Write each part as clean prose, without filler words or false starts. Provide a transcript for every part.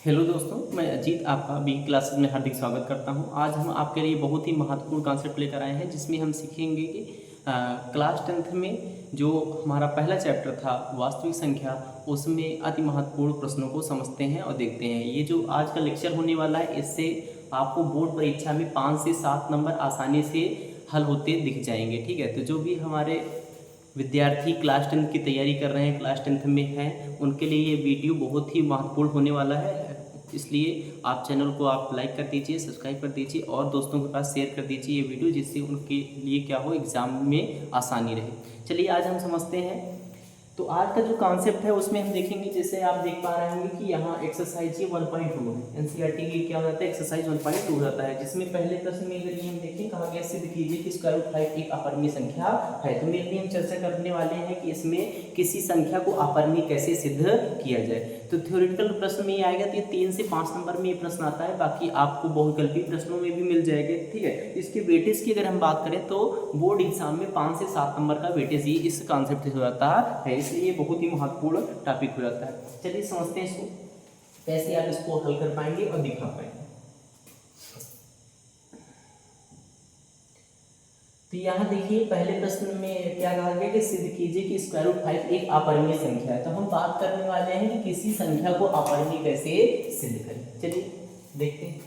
Hello दोस्तों, मैं अजीत आपका बी क्लासेस में हार्दिक स्वागत करता हूं। आज हम आपके लिए बहुत ही महत्वपूर्ण कॉन्सेप्ट लेकर आए हैं, जिसमें हम सीखेंगे कि क्लास 10th में जो हमारा पहला चैप्टर था वास्तविक संख्या, उसमें अति महत्वपूर्ण प्रश्नों को समझते हैं और देखते हैं। ये जो आज का लेक्चर होने वाला है, इससे आपको बोर्ड परीक्षा में 5 से 7 नंबर आसानी से हल होते दिख जाएंगे। ठीक है, तो जो भी हमारे विद्यार्थी क्लास 10th की तैयारी कर रहे हैं, क्लास 10th में हैं, उनके लिए ये वीडियो बहुत ही महत्वपूर्ण होने वाला है। इसलिए आप चैनल को आप लाइक कर दीजिए, सब्सक्राइब कर दीजिए और दोस्तों के पास शेयर कर दीजिए ये वीडियो, जिससे उनके लिए क्या हो, एग्ज़ाम में आसानी रहे। चलिए आज हम समझते हैं। तो आज का जो कॉन्सेप्ट है उसमें हम देखेंगे, जैसे आप देख पा रहे होंगे कि यहाँ एक्सरसाइज ये 1.2 है। एनसीईआरटी के क्या हो जाता है, एक्सरसाइज 1.2 हो जाता है, जिसमें पहले प्रश्न में अगर ये हम देखें, कहा गया सिद्ध कीजिए कि स्क्वायर रूट 5 एक अपरिमेय संख्या है। तो मेनली हम चर्चा करने वाले हैं कि इसमें किसी संख्या को अपरिमेय कैसे सिद्ध किया जाए। तो थ्योरेटिकल प्रश्न में ये आएगा, तो ये 3 से 5 नंबर में ये प्रश्न आता है, बाकी आपको बहुविकल्पी प्रश्नों में भी मिल जाएंगे। ठीक है, इसके वेटेज की अगर हम बात करें तो बोर्ड एग्जाम में 5 से 7 नंबर का वेटेज ही इस कॉन्सेप्ट से हो जाता है, इसलिए बहुत ही महत्वपूर्ण टॉपिक हो जाता है। चलिए समझते हैं इसको, कैसे आप इसको हल कर पाएंगे और दिखा पाएंगे। तो यहाँ देखिए पहले प्रश्न में क्या कहा गया कि सिद्ध कीजिए कि स्क्वायर रूट 5 एक अपरिमेय संख्या है। तो हम बात करने वाले हैं कि किसी संख्या को अपरिमेय कैसे सिद्ध करें। चलिए देखते हैं।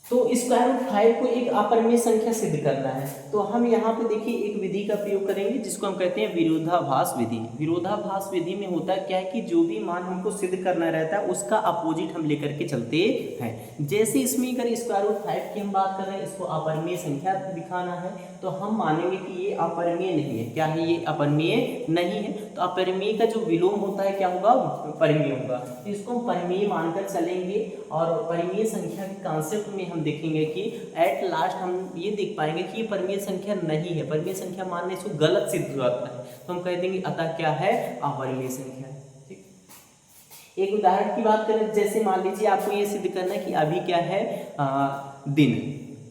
तो स्क्वायर रूट 5 को एक अपरिमेय संख्या सिद्ध करना है, तो हम यहाँ पे देखिए एक विधि का प्रयोग करेंगे, जिसको हम कहते हैं विरोधाभास विधि। विरोधाभास विधि में होता है क्या है कि जो भी मान हमको सिद्ध करना रहता है उसका अपोजिट हम लेकर के चलते हैं। जैसे इसमें अगर स्क्वायर रूट 5 की हम बात कर रहे हैं, इसको अपरिमेय संख्या दिखाना है, तो हम मानेंगे कि ये अपरिमेय नहीं है। क्या है, ये अपरिमेय नहीं है। तो अपरिमेय का जो विलोम होता है क्या होगा, परिमेय होगा। तो इसको हम परिमेय मानकर चलेंगे और परिमेय संख्या के कॉन्सेप्ट में हम देखेंगे कि एट लास्ट हम ये देख पाएंगे कि ये परिमेय संख्या नहीं है। परिमेय संख्या मानने से गलत सिद्ध हो जाता है, तो हम कह देंगे अतः क्या है, अपरिमेय संख्या। ठीक, एक उदाहरण की बात करें, जैसे मान लीजिए आपको ये सिद्ध करना है कि अभी क्या है, दिन,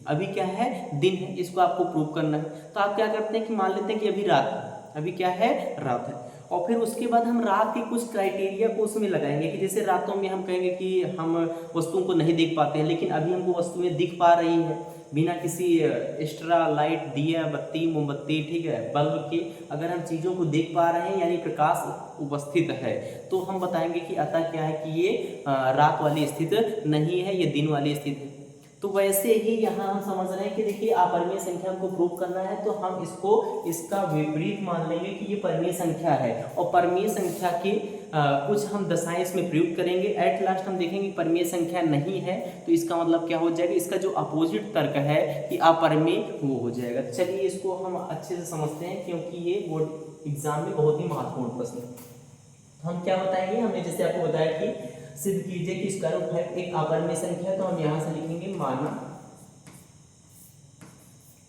अभी क्या है, दिन है, इसको आपको प्रूव करना है। तो आप क्या करते हैं कि मान लेते हैं कि अभी रात है, अभी क्या है, रात है, और फिर उसके बाद हम रात के कुछ क्राइटेरिया को उसमें लगाएंगे कि जैसे रातों में हम कहेंगे कि हम वस्तुओं को नहीं देख पाते हैं, लेकिन अभी हमको वस्तुएं दिख पा रही है बिना किसी एक्स्ट्रा लाइट, दिया, बत्ती, मोमबत्ती, ठीक है, बल्ब के, अगर हम चीज़ों को देख पा रहे हैं यानी प्रकाश उपस्थित है, तो हम बताएंगे कि अतः क्या है कि ये रात वाली स्थिति नहीं है, ये दिन वाली स्थिति है। तो वैसे ही यहाँ हम समझ रहे हैं कि देखिए अपरिमेय संख्या को प्रूव करना है, तो हम इसको इसका विपरीत मान लेंगे कि ये परिमेय संख्या है, और परिमेय संख्या की कुछ हम दशाएं इसमें प्रयुक्त करेंगे। एट लास्ट हम देखेंगे परिमेय संख्या नहीं है, तो इसका मतलब क्या हो जाएगा, इसका जो अपोजिट तर्क है कि अपरिमेय वो हो जाएगा। चलिए इसको हम अच्छे से समझते हैं, क्योंकि ये बोर्ड एग्जाम में बहुत ही महत्वपूर्ण प्रश्न है। तो हम क्या बताएंगे, हमने जैसे आपको बताया कि सिद्ध कीजिए कि स्क्वायर रूट 5 एक अपरिमेय संख्या है, तो हम यहां से लिखेंगे माना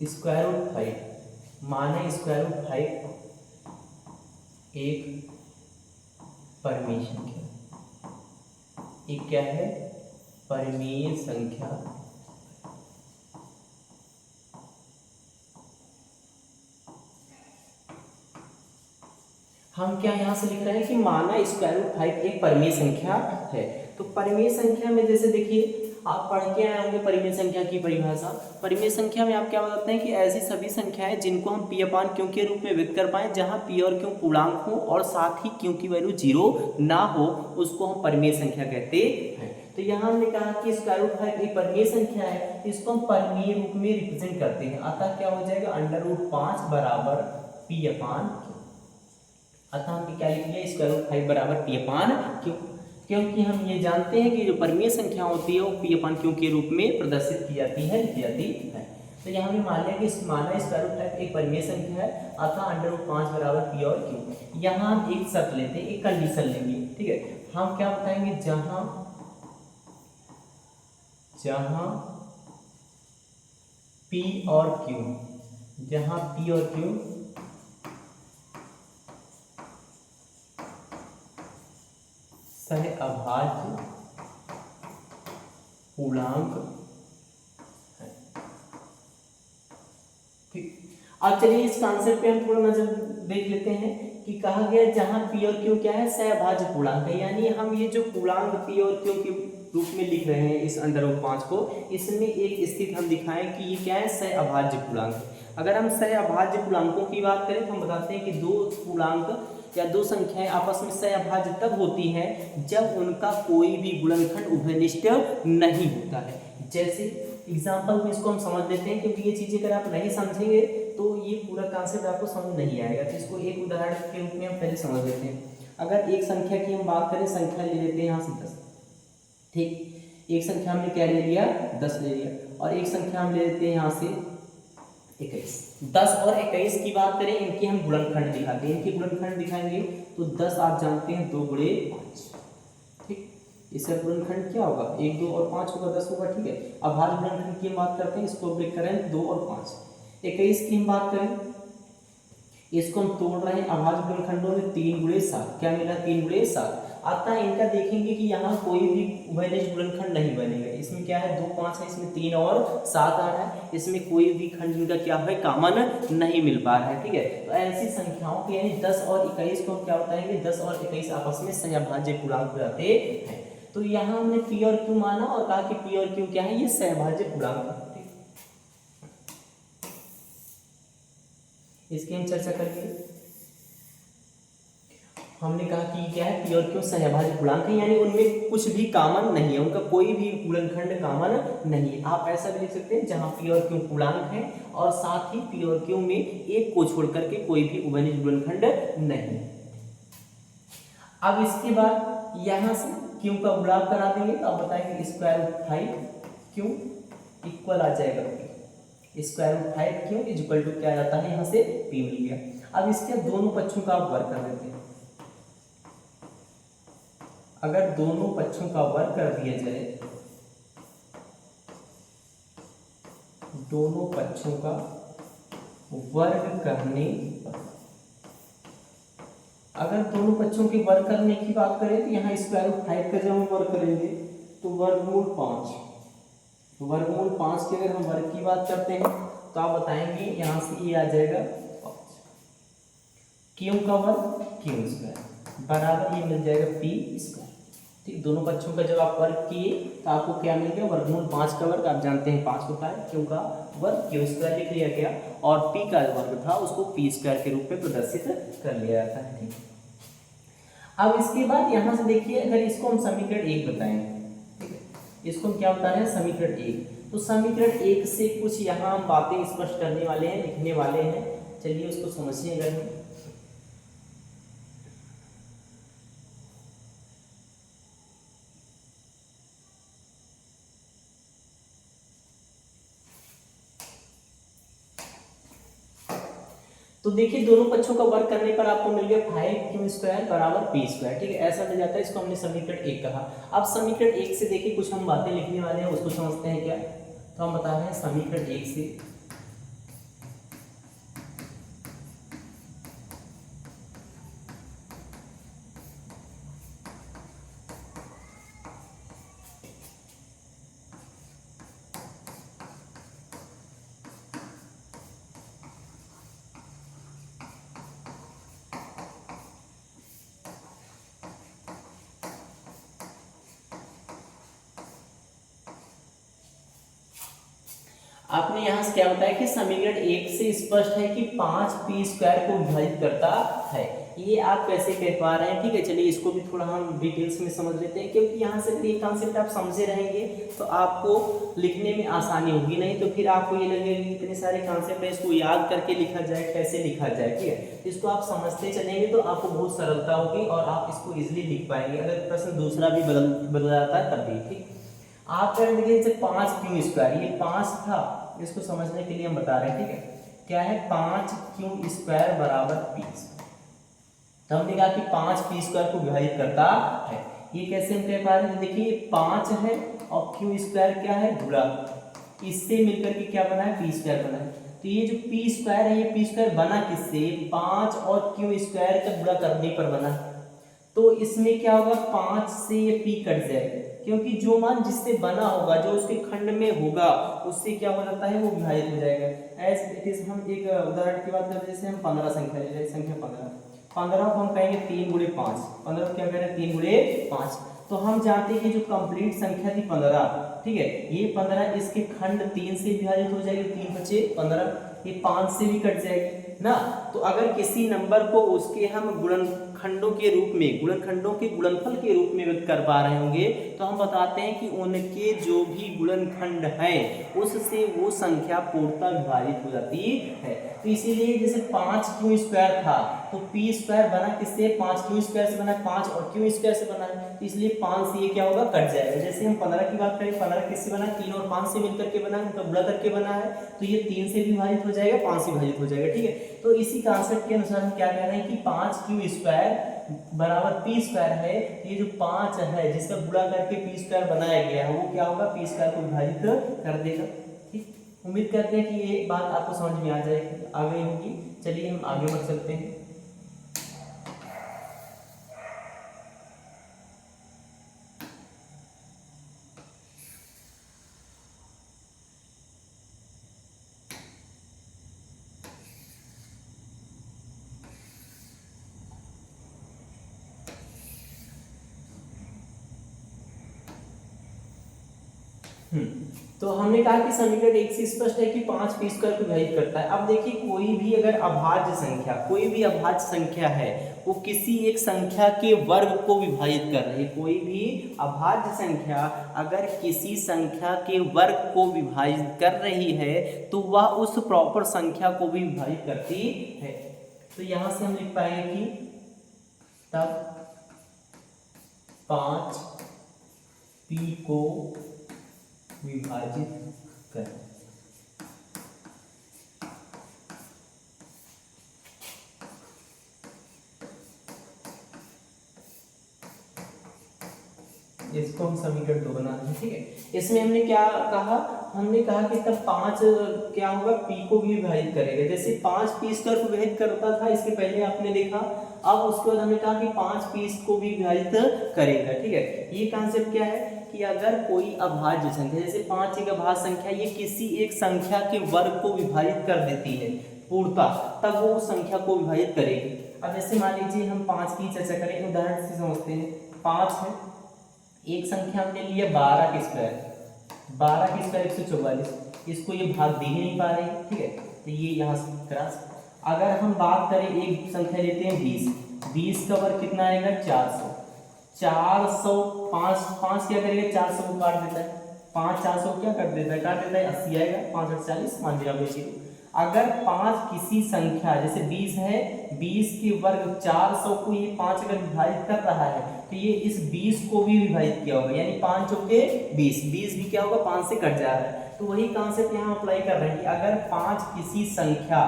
स्क्वायर रूट 5, माना स्क्वायर रूट 5 एक परिमेय संख्या। एक क्या है, परिमेय संख्या। हम क्या यहाँ से लिख रहे हैं कि माना स्क्वायर रूट 5 एक परिमेय संख्या है। तो परिमेय संख्या में जैसे देखिए आप पढ़ के आए होंगे परिमेय संख्या की परिभाषा। परिमेय संख्या में आप क्या बताते हैं कि ऐसी सभी संख्याएं जिनको हम p अपान क्यू के रूप में व्यक्त कर पाए, जहां p और q पूर्णांक हो और साथ ही q की वैल्यू 0 ना हो, उसको हम परिमेय संख्या कहते हैं। तो यहाँ हमने कहा कि स्क्वायर रूट 5 एक परिमेय संख्या है, इसको हम परिमेय रूप में रिप्रेजेंट करते हैं। अतः क्या हो जाएगा, √5 बराबर p अपान q। अतः हम क्या लिख लिया, स्क्वायर रूट 5 बराबर p अपान q, क्योंकि हम ये जानते हैं कि जो परिमेय संख्या होती है वो p अपान q के रूप में प्रदर्शित की जाती है, लिखी जाती है। तो यहाँ भी मान लिया कि माना स्क्वायर रूट 5 एक परिमेय संख्या है, अतः √5 बराबर p और q। यहाँ हम एक शर्त लेते हैं, एक कंडीशन लेंगे, ठीक है। हम क्या बताएंगे, जहां p और q, जहां p और q सहअभाज्य पूर्णांक है। ठीक, अब चलिए इस कॉन्सेप्ट पे हम थोड़ा नजर देख लेते हैं कि कहा गया जहाँ पी और क्यू क्या है, सहभाज्य पूर्णांक है, यानी हम ये जो पूर्णांक पी और क्यू के रूप में लिख रहे हैं इस √5 को, इसमें एक स्थिति हम दिखाएं कि ये क्या है, सहअभाज्य पूर्णांक है। अगर हम सहअभाज्य पूर्णांकों की बात करें तो हम बताते हैं कि दो पूर्णांक या दो संख्याएं आपस में सहअभाज्य तब होती है जब उनका कोई भी गुणनखंड उभयनिष्ठ नहीं होता है। जैसे एग्जाम्पल में इसको हम समझ लेते हैं, क्योंकि ये चीजें अगर आप नहीं समझेंगे तो ये पूरा कॉन्सेप्ट आपको समझ नहीं आएगा। तो इसको एक उदाहरण के रूप में हम पहले समझ लेते हैं। अगर एक संख्या की हम बात करें, संख्या ले लेते हैं यहाँ से 10, ठीक, एक संख्या हमने क्या ले लिया, 10 ले लिया, और एक संख्या हम ले लेते हैं यहाँ से 21। 10 और 21 की बात करें, इनकी हम गुणनखंड दिखाते हैं, इनके गुणनखंड दिखाएंगे तो 10 आप जानते हैं 2 गुणे 5, ठीक, इसका गुणनखंड क्या होगा, 1 2 और 5 होगा, 10 होगा, ठीक है। अब भाज्य गुणनखंड की हम बात करते हैं, इसको ब्रेक करें 2 और 5। 21 की हम बात करें, इसको हम तोड़ रहे हैं, अभाज्य गुणनखंडों में 3 गुणे 7, क्या मिला, 3 गुणे 7। अतः इनका देखेंगे कि यहाँ कोई भी उभयनिष्ठ गुणनखंड नहीं बनेगा। इसमें क्या है, 2 5 है, इसमें 3 और 7 आ रहा है, इसमें कोई भी खंड इनका क्या है, कॉमन नहीं मिल पा रहा है, ठीक है। तो ऐसी संख्याओं के यानी 10 और 21 को हम क्या बताएंगे, 10 और 21 आपस में सहभाज्य पूर्णांक हो जाते हैं। तो यहाँ हमने पी और क्यू माना और कहा कि पी और क्यू क्या है, ये सहभाज्य पूर्णांक है, इसकी हम चर्चा करेंगे। हमने कहा कि क्या है, पी और क्यू सहभाज्य पूर्णांक है, यानी उनमें कुछ भी कॉमन नहीं है, उनका कोई भी गुणनखंड कॉमन नहीं है। आप ऐसा भी लिख सकते हैं जहां पी और क्यू पूर्णांक है और साथ ही पी और क्यू में एक को छोड़ करके कोई भी उभयनिष्ठ गुणनखंड नहीं। अब इसके बाद यहां से क्यू का गुणाकार करा देंगे तो आप बताएंगे स्क्वायर रूट 5 क्यू इक्वल आ जाएगा P, square root 5 Q is equal to क्या जाता है, यहाँ से पी मिल गया। अब इसके दोनों पक्षों का आप वर्ग कर देते हैं। अगर दोनों पक्षों का वर्ग कर दिया जाए, दोनों पक्षों का वर्ग करने, अगर दोनों पक्षों के वर्ग करने की बात करें तो यहाँ स्क्वायर रूट 5 का जब हम वर्ग करेंगे तो वर्गमूल 5, वर्गमूल 5 की अगर हम वर्ग की बात करते हैं तो आप बताएंगे यहाँ से ये आ जाएगा 5, क्यू का वर्ग क्यू स्क्वायर बराबर ये मिल जाएगा पी स्क्वायर, ठीक। दोनों पक्षों का जब आप वर्ग किए तो आपको क्या मिल गया, वर्गमूल 5 का वर्ग आप जानते हैं 5 होता है, क्यू का वर्ग क्यू स्क्वायर लिख लिया गया और पी का वर्ग था उसको पी स्क्वायर के रूप में प्रदर्शित कर लिया जाता है, ठीक। अब इसके बाद यहाँ से देखिए, अगर इसको हम समीकरण 1 बताएं, ठीक है, इसको हम क्या बता रहे हैं, समीकरण 1। तो समीकरण 1 से कुछ यहाँ हम बातें स्पष्ट करने वाले हैं, लिखने वाले हैं, चलिए उसको समझिएगा। तो देखिए दोनों पक्षों का वर्ग करने पर आपको मिल गया 5 क्यू स्क्वायर बराबर पी स्क्वायर, ठीक है, ऐसा मिल जाता है। इसको हमने समीकरण 1 कहा। अब समीकरण 1 से देखिए कुछ हम बातें लिखने वाले हैं, उसको समझते हैं क्या। तो हम बता रहे हैं समीकरण 1 से आपने यहाँ से क्या बताया कि समीकरण 1 से स्पष्ट है कि 5 पी स्क्वायर को विभाजित करता है। ये आप कैसे कह पा रहे हैं, ठीक है, चलिए इसको भी थोड़ा हम डिटेल्स में समझ लेते हैं, क्योंकि यहाँ से ये कॉन्सेप्ट आप समझे रहेंगे तो आपको लिखने में आसानी होगी, नहीं तो फिर आपको ये लगेगा कि इतने सारे कॉन्सेप्ट है, इसको याद करके लिखा जाए, कैसे लिखा जाए, ठीक है। इसको आप समझते चलेंगे तो आपको बहुत सरलता होगी और आप इसको ईजिली लिख पाएंगे। अगर प्रश्न दूसरा भी बदल जाता है तब भी, ठीक। आप करें देखिए 5 क्यू स्क्वायर, ये 5 था, इसको समझने के लिए हम बता रहे हैं, ठीक है, क्या है 5 क्यू स्क्वायर बराबर पी। तो हमने कहा कि 5 पी स्क्वायर को विभाजित करता है। ये कैसे हम कह पा रहे हैं, देखिए 5 है और क्यू स्क्वायर क्या है, गुणा, इससे मिलकर के क्या बना है, पी स्क्वायर बना है। तो ये जो पी स्क्वायर है, ये पी स्क्वायर बना किससे, 5 और क्यू स्क्वायर का गुणा करने पर बना। तो इसमें क्या होगा, 5 से ये पी कट जाएगा, क्योंकि जो मान जिससे बना होगा, जो उसके खंड में होगा, उससे क्या हो जाता है, वो विभाजित हो जाएगा। एज इट इज हम एक उदाहरण की बात करते हैं, जैसे हम 15 संख्या ले रहे हैं, संख्या 15, 15 को हम कहेंगे 3 गुणे 5, 15 को क्या कह रहे हैं 3 गुणे 5। तो हम जानते हैं कि जो कंप्लीट संख्या थी 15, ठीक है, ये 15 इसके खंड 3 से विभाजित हो जाएगी, 3 बचे 15, ये 5 से भी कट जाएगी ना। तो अगर किसी नंबर को उसके हम गुणनखंडों के रूप में, गुणनखंडों के गुणनफल के रूप में व्यक्त कर पा रहे होंगे, तो हम बताते हैं कि उनके जो भी गुणनखंड है उससे वो संख्या पूर्णतः विभाजित हो जाती है। तो इसीलिए जैसे 5 क्यू स्क्वायर था तो पी स्क्वायर बना किससे, 5 क्यू स्क्वायर से बना, 5 और क्यू स्क्वायर से बना है, तो इसलिए 5 से ये क्या होगा, कट जाएगा। जैसे हम 15 की बात करें, 15 किससे बना, 3 और 5 से मिलकर के बना है, उनका गुणा करके बना है, तो ये 3 से विभाजित हो जाएगा, 5 से विभाजित हो जाएगा, ठीक है। तो इसी कॉन्सेप्ट के अनुसार हम क्या कह रहे हैं कि 5 क्यू स्क्वायर बराबर पी स्क्वायर है। ये जो 5 है जिसका गुणा करके पी स्क्वायर बनाया गया है वो क्या होगा, पी स्क्वायर को विभाजित कर देगा, ठीक। उम्मीद करते हैं कि ये बात आपको समझ में आ जाएगी, आ गई होगी। चलिए हम आगे बढ़ चलते हैं। तो हमने कहा कि समीकरण 1 से स्पष्ट है कि 5 पी स्क्वायर को विभाजित करता है। अब देखिए कोई भी अगर अभाज्य संख्या, कोई भी अभाज्य संख्या है वो किसी एक संख्या के वर्ग को विभाजित कर रही है, कोई भी अभाज्य संख्या अगर किसी संख्या के वर्ग को विभाजित कर रही है तो वह उस प्रॉपर संख्या को भी विभाजित करती है। तो यहां से हम लिख पाएंगे कि तब 5 पी को विभाजित कर। इसको हम समीकरण 2 बना रहे हैं, ठीक है। इसमें हमने क्या कहा, हमने कहा कि तब 5 क्या होगा, पी को भी विभाजित करेगा। जैसे 5 पी स्क्वायर को विभाजित करता था इसके पहले आपने देखा, अब उसके बाद हमने कहा कि 5 पी को भी विभाजित करेगा, ठीक है। ये कॉन्सेप्ट क्या है कि अगर कोई अभाज्य संख्या, जैसे 5 एक अभाज्य संख्या, ये किसी एक संख्या के वर्ग को विभाजित कर देती है पूर्णतः, तब वो उस संख्या को विभाजित करेगी। अब जैसे मान लीजिए हम 5 की चर्चा करें, उदाहरण से समझते हैं। 5 है, एक संख्या हमने लिया 12 की स्क्वायर, 12 की स्क्वायर 144, इसको ये भाग दे ही नहीं पा रहे हैं, ठीक है, तो ये यहाँ से क्रॉस। अगर हम बात करें एक संख्या लेते हैं 20, 20 का वर्ग कितना आएगा, 400, 5 क्या करेगा, 400 को काट देता है, 5 400 क्या कर देता है, काट देता है, 80 आएगा, 5 8 40, मान लिया हमने 0। अगर 5 किसी संख्या जैसे 20 है, 20 के वर्ग 400 को ये 5 अगर विभाजित कर रहा है तो ये इस 20 को भी विभाजित किया होगा, यानी 5 चौके 20, 20 भी क्या होगा, 5 से कट जा रहा है। तो वही कॉन्सेप्ट यहाँ अप्लाई कर रहे हैं कि अगर 5 किसी संख्या,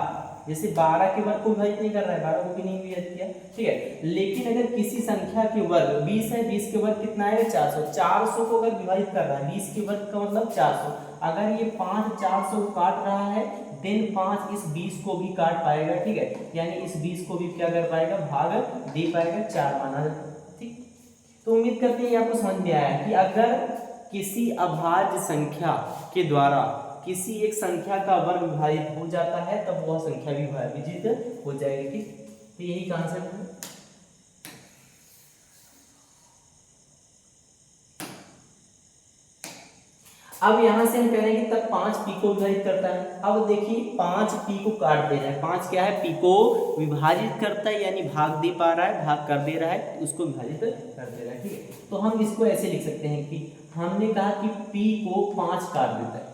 जैसे 12 के वर्ग को विभाजित नहीं कर रहा है, 12 को भी नहीं विभाजित किया, ठीक है, लेकिन अगर किसी संख्या के वर्ग 20 है, 20 के वर्ग कितना है, 400, 400 को अगर विभाजित कर रहा है, 20 के वर्ग का मतलब 400, अगर ये 5 400 को काट रहा है देन 5 इस 20 को भी काट पाएगा, ठीक है, यानी इस 20 को भी क्या कर पाएगा, भाग दे पाएगा, 4 माना, ठीक। तो उम्मीद करते हैं आपको समझ में आया कि अगर किसी अभाज्य संख्या के द्वारा किसी एक संख्या का वर्ग विभाजित हो जाता है तब वह संख्या भी विभाजित हो जाएगी, ठीक। तो यही कॉन्सेप्ट है। अब यहां से हम कह रहे हैं कि तब 5 पी को विभाजित करता है। अब देखिए 5 पी को काट दे रहा है, 5 क्या है, पी को विभाजित करता है, यानी भाग दे पा रहा है, भाग कर दे रहा है, उसको विभाजित कर दे रहा है, ठीक है। तो हम इसको ऐसे लिख सकते हैं कि हमने कहा कि पी को 5 काट देता है,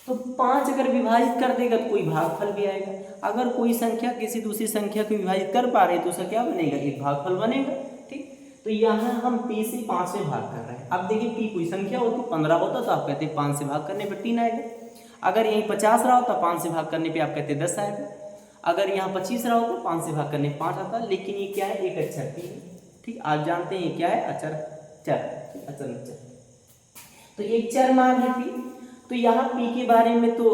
तो 5 अगर विभाजित कर देगा तो कोई भागफल भी आएगा। अगर कोई संख्या किसी दूसरी संख्या को विभाजित कर पा रहे तो उसका क्या बनेगा, एक भागफल बनेगा, ठीक। तो यहाँ हम p से 5 से भाग कर रहे हैं। अब देखिए p कोई संख्या होती, 15 होता तो आप कहते 5 से भाग करने पर 3 आएगा। अगर यहीं 50 रहा होता 5 से भाग करने पे आप कहते 10 आएगा। अगर यहाँ 25 रहा होता 5 से भाग करने 5 आता, लेकिन ये क्या है, एक अक्षर p है, ठीक। आप जानते हैं ये क्या है, अचर चर, अचर चर, तो एक चर मान है p। तो यहाँ p के बारे में तो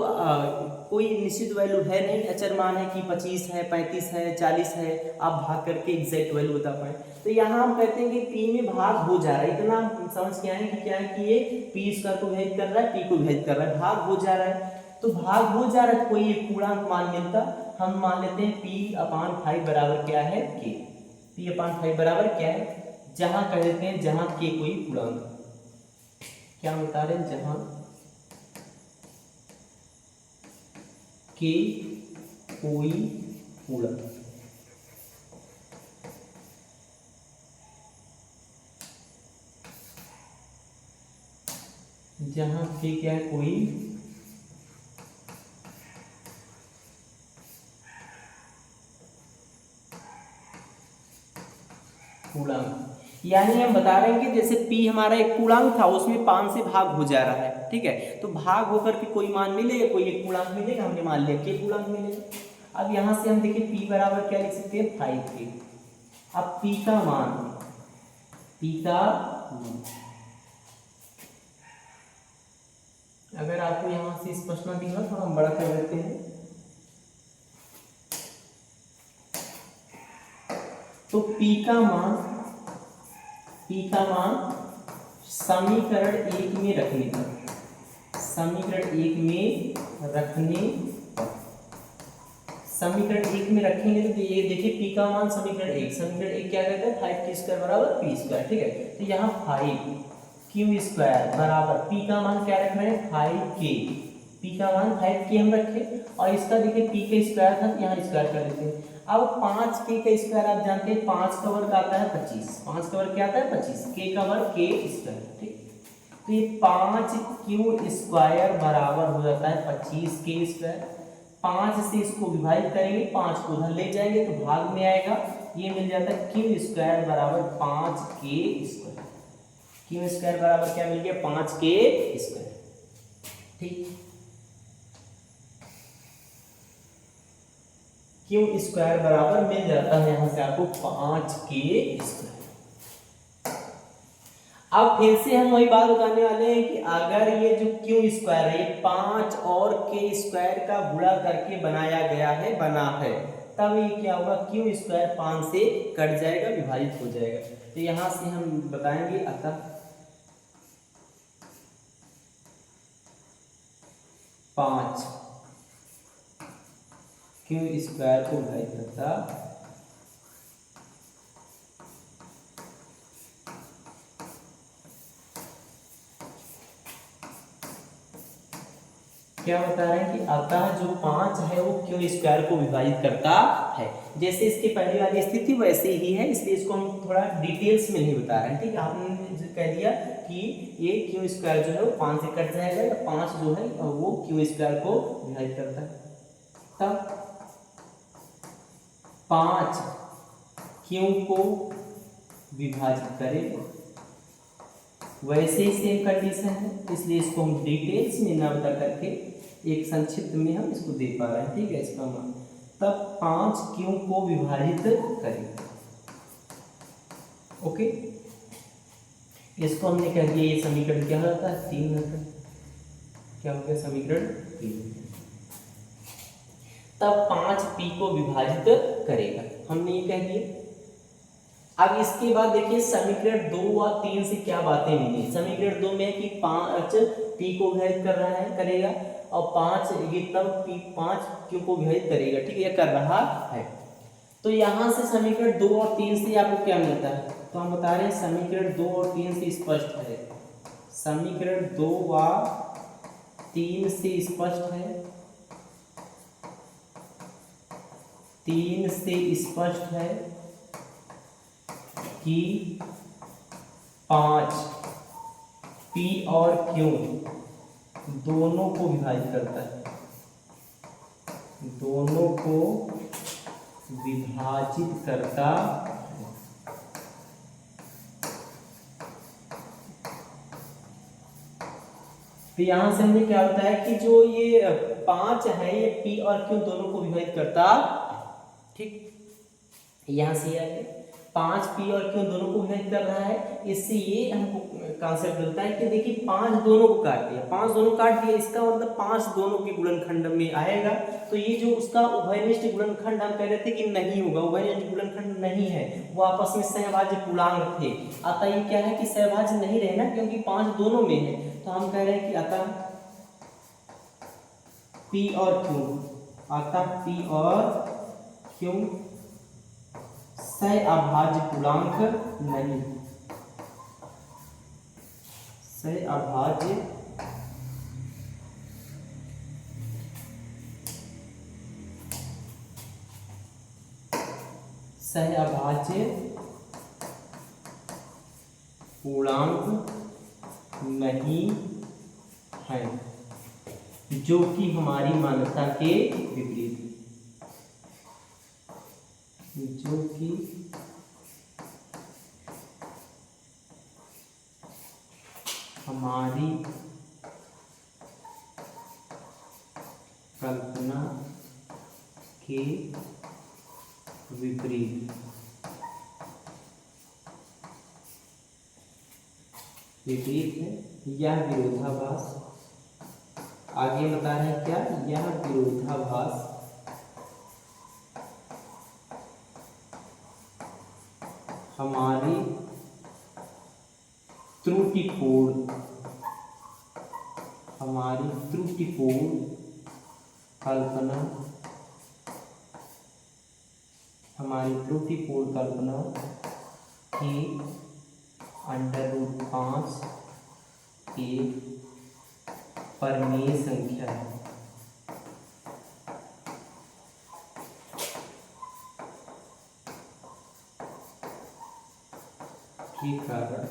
कोई निश्चित वैल्यू है नहीं, अचर मान है कि 25 है, 35 है, 40 है, आप भाग करके एग्जैक्ट वैल्यू बता पाए। तो यहाँ हम कहते हैं कि p में भाग हो जा रहा है, इतना हम समझ के आए कि क्या है कि ये p स्क्वायर को विभाजित कर रहा है, p को विभाजित कर रहा है, भाग हो जा रहा है। तो भाग हो जा रहा है, कोई एक पूर्णांक मान मिलता, हम मान लेते हैं p/5 बराबर क्या है k, p/5 बराबर क्या है, जहां कह देते हैं जहां k कोई पूर्णांक, क्या बता रहे हैं, जहां k कोई पूर्णांक, जहां k क्या है कोई पूर्णांक, यानी हम बता रहे हैं कि जैसे p हमारा एक पूर्णांक था, उसमें 5 से भाग हो जा रहा है, ठीक है, तो भाग होकर के कोई मान मिलेगा, कोई एक पूर्णांक मिलेगा, हमने मान लिया k पूर्णांक मिलेगा। अब यहाँ से हम देखिए p बराबर क्या लिख सकते हैं 5k। अब p का मान, अगर आपको यहाँ से स्पष्ट ना दिख रहा थोड़ा हम बड़ा कर देते हैं, तो p का समीकरण 1 में रखने पर, समीकरण 1 में रखेंगे तो ये देखिए p का मान समीकरण 1 क्या कहता है 5t² बराबर p², ठीक है, तो यहाँ 5q² बराबर p का मान क्या रख रहे हैं 5k, p का मान 5k हम रखे, और इसका देखिए p का स्क्वायर था, यहाँ स्क्वायर कर देते हैं। अब 5k का स्क्वायर आप जानते हैं 5 का वर्ग आता है 25, 5 का वर्ग क्या आता है 25, k का वर्ग k², ठीक, तो ये 5q² बराबर हो जाता है 25k²। 5 से इसको विभाजित करेंगे, 5 को उधर ले जाएंगे तो भाग में आएगा, ये मिल जाता है q² बराबर 5k², q² बराबर क्या मिल गया 5k², ठीक, q² बराबर मिल जाता है यहाँ से आपको 5k²। अब फिर से हम वही बात बताने वाले हैं कि अगर ये जो q² है ये 5 और k² का गुणा करके बनाया गया है, बना है, तब ये क्या होगा q² 5 से कट जाएगा, विभाजित हो जाएगा, तो यहाँ से हम बताएंगे अतः 5 q² को विभाजित करता क्या बता रहे हैं कि अतः जो 5 है वो q² को विभाजित करता है, जैसे इसकी पहली वाली स्थिति वैसे ही है, इसलिए इसको हम थोड़ा डिटेल्स में नहीं बता रहे हैं, ठीक है, आपने कह दिया कि ये q² जो है वो 5 से कट जाएगा, या 5 जो है वो q² को विभाजित करता है, तब 5 q को विभाजित करेगा, वैसे ही सेम कंडीशन है, इसलिए इसको हम डिटेल्स में ना बता करके एक संक्षिप्त में हम इसको दे पा रहे हैं, ठीक है, इसका मान तब 5 q को विभाजित करें, ओके, इसको हमने कह दिया ये समीकरण क्या होता है 3 होता है, क्या हो गया समीकरण 3, तब 5p को विभाजित करेगा, हमने ये कह दिया। अब इसके बाद देखिए समीकरण 2 और 3 से क्या बातें मिली, समीकरण 2 में कि 5 p को विभाजित कर रहा है, करेगा, और 5 ये तब p 5 q को विभाजित करेगा, ठीक है, कर रहा है, तो यहाँ से समीकरण 2 और 3 से आपको क्या मिलता है, तो हम बता रहे हैं समीकरण 2 और 3 से स्पष्ट है, समीकरण 2 व 3 से स्पष्ट है, 3 से स्पष्ट है कि 5 p और q दोनों को विभाजित करता है, दोनों को विभाजित करता है, तो यहां से हमने क्या बताया कि जो ये 5 है ये p और q दोनों को विभाजित करता है, ठीक, यहां से आ गया 5 p और q दोनों को विभाजित कर रहा है, इससे ये हमको कॉन्सेप्ट मिलता है कि देखिए 5 दोनों को काट दिया, 5 दोनों काट दिया, इसका मतलब 5 दोनों के गुणनखंड में आएगा, तो ये जो उसका उभयनिष्ठ गुणनखंड हम कह रहे थे कि नहीं होगा, उभयनिष्ठ गुणनखंड नहीं है, वो आपस में सहभाज्य पूर्णांक थे, अतः ये क्या है कि सहभाज्य नहीं रहे ना, क्योंकि 5 दोनों में है, तो हम कह रहे हैं कि अतः पी और क्यू आता पी और क्यू सहअभाज्य पूर्णांक नहीं, सहअभाज्य पूर्णांक नहीं है, जो कि हमारी मान्यता के विपरीत, जो कि हमारी कल्पना के विपरीत है। यह विरोधाभास, आगे बता रहे हैं क्या, यह विरोधाभास हमारी त्रुटिपूर्ण कल्पना की √5 एक परिमेय संख्या है। के कारण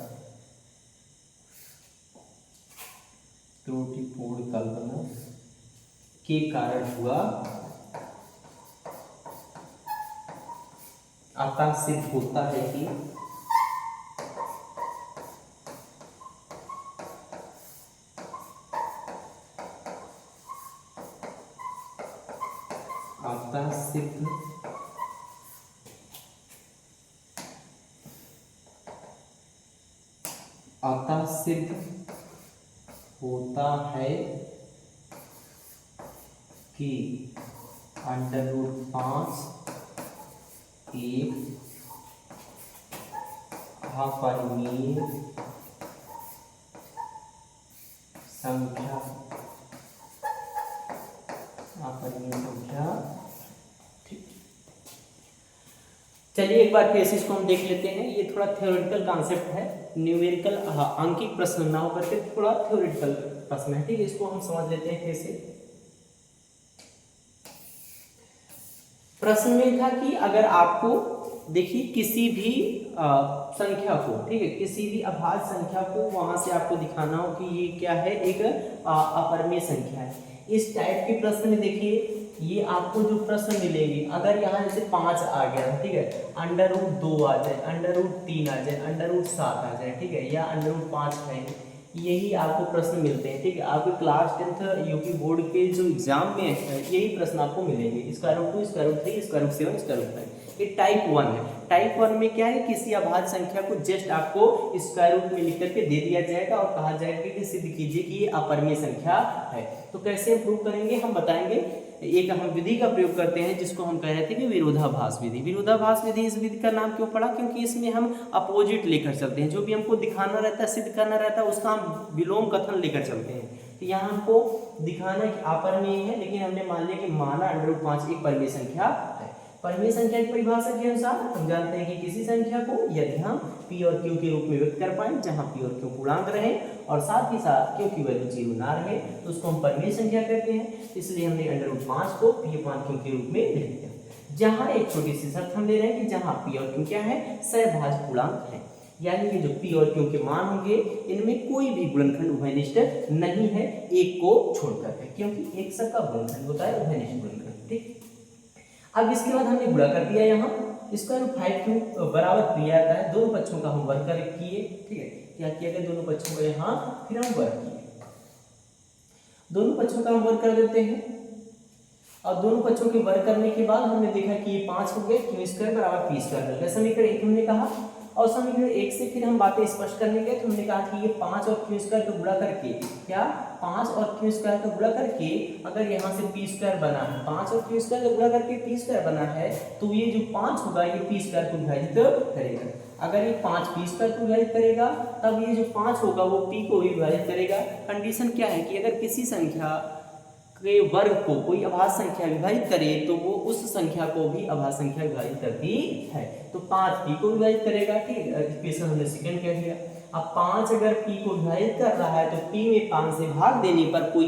त्रुटिपूर्ण कल्पना के कारण हुआ, अतः सिद्ध होता है कि सिद्ध होता है कि √5 एक अपरिमेय संख्या, ठीक। चलिए एक बार फिर से इसको हम देख लेते हैं। ये थोड़ा थ्योरेटिकल कॉन्सेप्ट है, न्यूमेरिकल अंकिक प्रश्न ना होकर के थोड़ा थ्योरेटिकल प्रश्न है, ठीक है। इसको हम समझ लेते हैं कैसे। प्रश्न में था कि अगर आपको देखिए किसी भी संख्या को, ठीक है, किसी भी अभाज्य संख्या को वहां से आपको दिखाना हो कि ये क्या है, एक अपरिमेय संख्या है। इस टाइप के प्रश्न में देखिए ये आपको जो प्रश्न मिलेंगे, अगर यहाँ जैसे 5 आ गया, ठीक है, √2 आ जाए, √3 आ जाए, √7 आ जाए, ठीक है, या √5 है, यही आपको प्रश्न मिलते हैं, ठीक है। आपके क्लास 10th यूपी बोर्ड के जो एग्जाम में यही प्रश्न आपको मिलेंगे, √2, √3, √7, √5। ये टाइप 1 है। टाइप 1 में क्या है, किसी अभाज्य संख्या को जस्ट आपको स्क्वायर रूट में लिख करके दे दिया जाएगा और कहा जाएगा कि सिद्ध कीजिए कि ये अपरिमेय संख्या है। तो कैसे हम प्रूव करेंगे, हम बताएंगे। एक हम विधि का प्रयोग करते हैं जिसको हम कह रहे थे कि विरोधाभास विधि। विरोधाभास विधि, इस विधि का नाम क्यों पड़ा, क्योंकि इसमें हम अपोजिट लेकर चलते हैं। जो भी हमको दिखाना रहता है, सिद्ध करना रहता है, उसका हम विलोम कथन लेकर चलते हैं। तो यहाँ हमको दिखाना कि अपरिमेय है, लेकिन हमने मान लिया कि माना √5 एक परिमेय संख्या है। परिमेय संख्या की परिभाषा के अनुसार हम जानते हैं कि किसी संख्या को यदि हम p और q के रूप में व्यक्त कर पाए, जहां p और q पूर्णांक रहे और साथ ही साथ q की वैल्यू 0 ना रहे, तो उसको हम परिमेय संख्या कहते हैं। इसलिए हमने √5 को p/q के रूप में लिख दिया। जहां एक छोटी सी शर्त हम ले रहे हैं कि जहां p और q क्या है, सहभाज्य पूर्णांक है, यानी कि जो p और q के मान होंगे इनमें कोई भी गुणनखंड उभयनिष्ठ नहीं है, एक को छोड़कर के, क्योंकि एक सबका गुणनखंड होता है उभयनिष्ठ गुणनखंड, ठीक। अब इसके बाद हमने गुणा कर दिया, यहाँ इसका √5q बराबर p आता है। दोनों पक्षों का हम वर्ग किए, ठीक है। क्या किया गया, दोनों पक्षों का यहाँ फिर हम वर्ग किए, दोनों पक्षों का हम वर्ग कर देते हैं। और दोनों पक्षों के वर्ग करने के बाद हमने देखा कि ये 5 हो गए, q² बराबर p² मिल गया। समीकरण 1 हमने कहा, और समीकरण 1 से फिर हम बातें स्पष्ट करने गए तो हमने कहा कि ये 5 और q² को गुणा करके, क्या 5 और q² को गुणा करके अगर यहाँ से p² बना है, 5 और q² को गुणा करके p² बना है, तो ये जो 5 होगा ये p² को विभाजित करेगा। अगर ये 5 p² को विभाजित करेगा, तब ये जो 5 होगा वो p को भी विभाजित करेगा। कंडीशन क्या है कि अगर किसी संख्या के वर्ग को कोई अभाज्य संख्या विभाजित करे तो वो उस संख्या को भी अभाज्य संख्या विभाजित करती है। तो 5 p को विभाजित करेगा, ठीक है, इक्वेशन हमने सेकंड कह दिया। अब 5 अगर p को विभाजित कर रहा है तो p में 5 से भाग देने पर कोई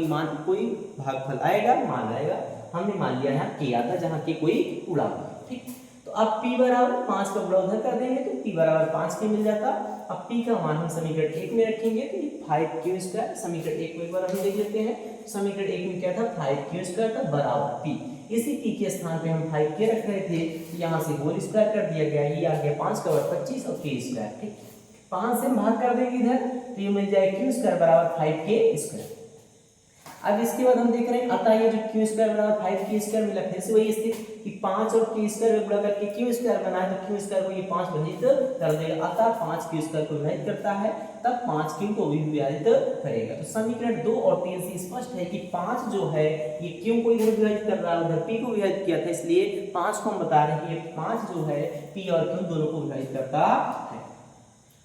भागफल आएगा, मान आएगा। हमने मान लिया यहाँ k आता, जहाँ k कोई पूर्णांक, ठीक। तो अब p बराबर 5 का गुणा उधर कर देंगे तो p बराबर 5 k मिल जाता। अब p का मान हम समीकरण 1 में रखेंगे तो ये 5q², समीकरण 1 को एक बार हम देख लेते हैं। समीकरण 1 में क्या था, 5q² था बराबर p। इसी p के स्थान पे हम 5k रख रहे थे, तो यहाँ से होल स्क्वायर कर दिया गया, ये आ गया 5 का वर्ग 25 और k², ठीक। 5 से भाग कर देंगे इधर तो ये मिल जाएगा q² बराबर 5k²। अब इसके बाद हम देख रहे हैं, अतः ये जो q² बराबर 5k² मिला, फिर से वही स्थिति कि 5 और k² गुणा करके q² बना है तो q² को ये 5 विभाजित कर देगा, अतः 5 q² को विभाजित करता है, तब 5q को भी विभाजित करेगा। तो समीकरण 2 और 3 से स्पष्ट है कि 5 जो है ये q को इधर विभाजित कर रहा है, उधर p को विभाजित किया था, इसलिए 5 को हम बता रहे हैं कि ये 5 जो है p और q दोनों को विभाजित करता है।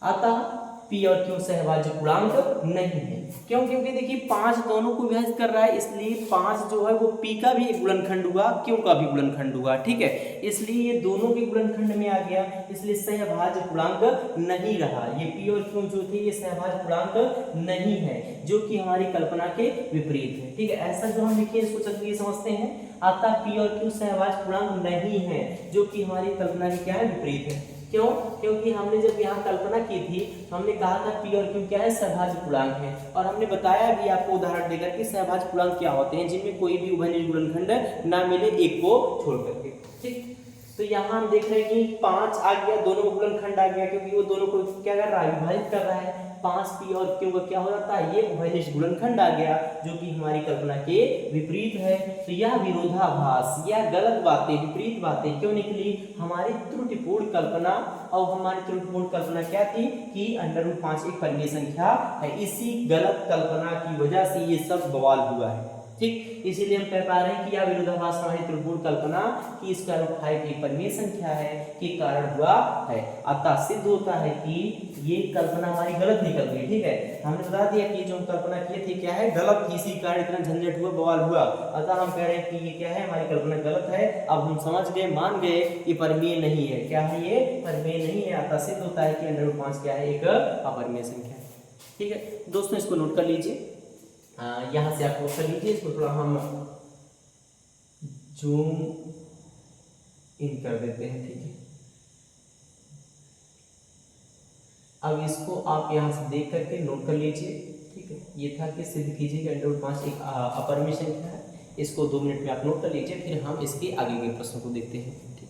अतः p और q सहभाज्य पूर्णांक नहीं है। क्यों? क्योंकि देखिए 5 दोनों को विभाजित कर रहा है, इसलिए 5 जो है वो p का भी एक गुणनखंड हुआ, q का भी गुणनखंड हुआ, ठीक है। इसलिए ये दोनों के गुणनखंड में आ गया, इसलिए सहभाज्य पूर्णांक नहीं रहा। ये p और q जो थे ये सहभाज्य पूर्णांक नहीं है, जो कि हमारी कल्पना के विपरीत है, ठीक है। ऐसा जो हम लिखिए इसको चलिए समझते हैं। अतः p और q सहभाज्य पूर्णांक नहीं है, जो कि हमारी कल्पना के क्या है, विपरीत है। क्यों? क्योंकि हमने जब यहाँ कल्पना की थी तो हमने कहा था p और q क्या है, सहभाज्य पूर्णांक है, और हमने बताया भी आपको उदाहरण देकर कि सहभाज्य पूर्णांक क्या होते हैं, जिनमें कोई भी उभयनिष्ठ गुणनखंड ना मिले एक को छोड़ करके, ठीक। तो यहाँ हम देख रहे हैं कि 5 आ गया, दोनों का गुणनखंड आ गया, क्योंकि वो दोनों को क्या कर रहा है, विभाजित कर रहा है। 5p और q का क्या हो जाता है, ये उभयनिष्ठ गुणनखंड आ गया, जो कि हमारी कल्पना के विपरीत है। तो यह विरोधाभास या गलत बातें, विपरीत बातें क्यों निकली, हमारी त्रुटिपूर्ण कल्पना। और हमारी त्रुटिपूर्ण कल्पना क्या थी कि √5 एक परिमेय संख्या है। इसी गलत कल्पना की वजह से ये सब बवाल हुआ है, ठीक। इसीलिए हम कह पा रहे हैं कि यह विरोधाभास हमारी त्रुटिपूर्ण कल्पना कि √5 एक परिमेय संख्या है के कारण हुआ है। अतः सिद्ध होता है कि ये कल्पना हमारी गलत निकल गई, ठीक है। हमने बता दिया कि जो हम कल्पना किए थे क्या है, गलत थी, इसी कारण इतना झंझट हुआ, बवाल हुआ। अतः हम कह रहे हैं कि ये क्या है, हमारी कल्पना गलत है। अब हम समझ गए, मान गए, ये परिमेय नहीं है। क्या है, ये परिमेय नहीं है। अतः सिद्ध होता है कि √5 क्या है, एक अपरिमेय संख्या है, ठीक है। दोस्तों इसको नोट कर लीजिए, यहाँ से आप नोट कर लीजिए। इसको थोड़ा हम जूम इन कर देते हैं, ठीक है। अब इसको आप यहाँ से देख करके नोट कर लीजिए, ठीक है। ये था कि सिद्ध कीजिए कि √5 एक अपरिमेय संख्या है। इसको 2 मिनट में आप नोट कर लीजिए, फिर हम इसके आगे के प्रश्न को देखते हैं, ठीक।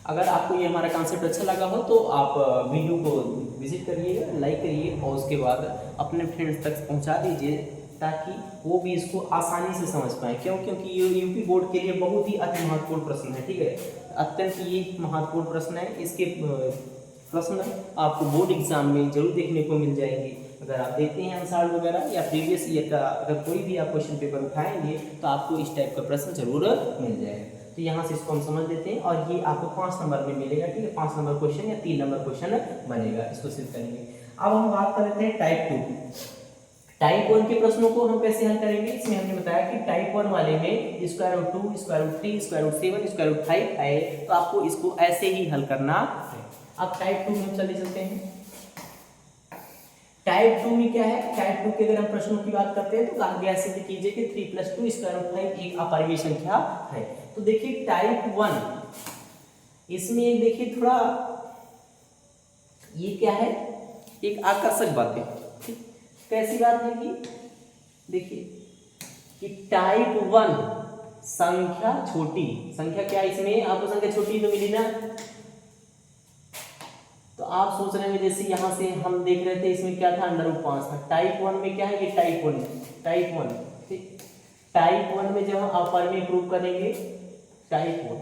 अगर आपको ये हमारा कॉन्सेप्ट अच्छा लगा हो तो आप वीडियो को विजिट करिएगा, लाइक करिए और उसके बाद अपने फ्रेंड्स तक पहुंचा दीजिए, ताकि वो भी इसको आसानी से समझ पाए। क्यों? क्योंकि ये यूपी बोर्ड के लिए बहुत ही अति महत्वपूर्ण प्रश्न है, ठीक है। अत्यंत ये महत्वपूर्ण प्रश्न है। इसके प्रश्न आपको बोर्ड एग्जाम में जरूर देखने को मिल जाएंगे। अगर आप देखते हैं आंसर वगैरह या प्रीवियस ईयर का अगर कोई भी आप क्वेश्चन पेपर उठाएंगे तो आपको इस टाइप का प्रश्न जरूर मिल जाएगा। तो यहाँ से इसको हम समझ लेते हैं, और ये आपको 5 नंबर में मिलेगा, ठीक है। 5 नंबर क्वेश्चन या 3 नंबर क्वेश्चन बनेगा, इसको सिद्ध करेंगे। अब हम बात कर लेते हैं टाइप 2 की। टाइप 1 के प्रश्नों को हम कैसे हल करेंगे, इसमें हमने बताया कि टाइप 1 वाले में √2, √3, √7, √5 है, तो आपको इसको ऐसे ही हल करना है। अब टाइप 2 में चले चलते हैं। टाइप 2 में क्या है, टाइप 2 के अगर हम प्रश्नों की बात करते हैं तो कहा गया सिद्ध कीजिए कि 3 + 2 √5 एक अपरिमेय संख्या है। तो देखिए टाइप 1 इसमें एक देखिए थोड़ा ये क्या है, एक आकर्षक बात है, ठीक। कैसी बात है कि देखिए कि टाइप 1 संख्या छोटी, संख्या क्या है, इसमें आपको संख्या छोटी तो मिली ना। तो आप सोच रहे हैं जैसे यहाँ से हम देख रहे थे इसमें क्या था, √5 था। टाइप 1 में क्या है, ये टाइप 1, ठीक। टाइप 1 में जब हम अपरिमेय प्रूव करेंगे टाइप 1,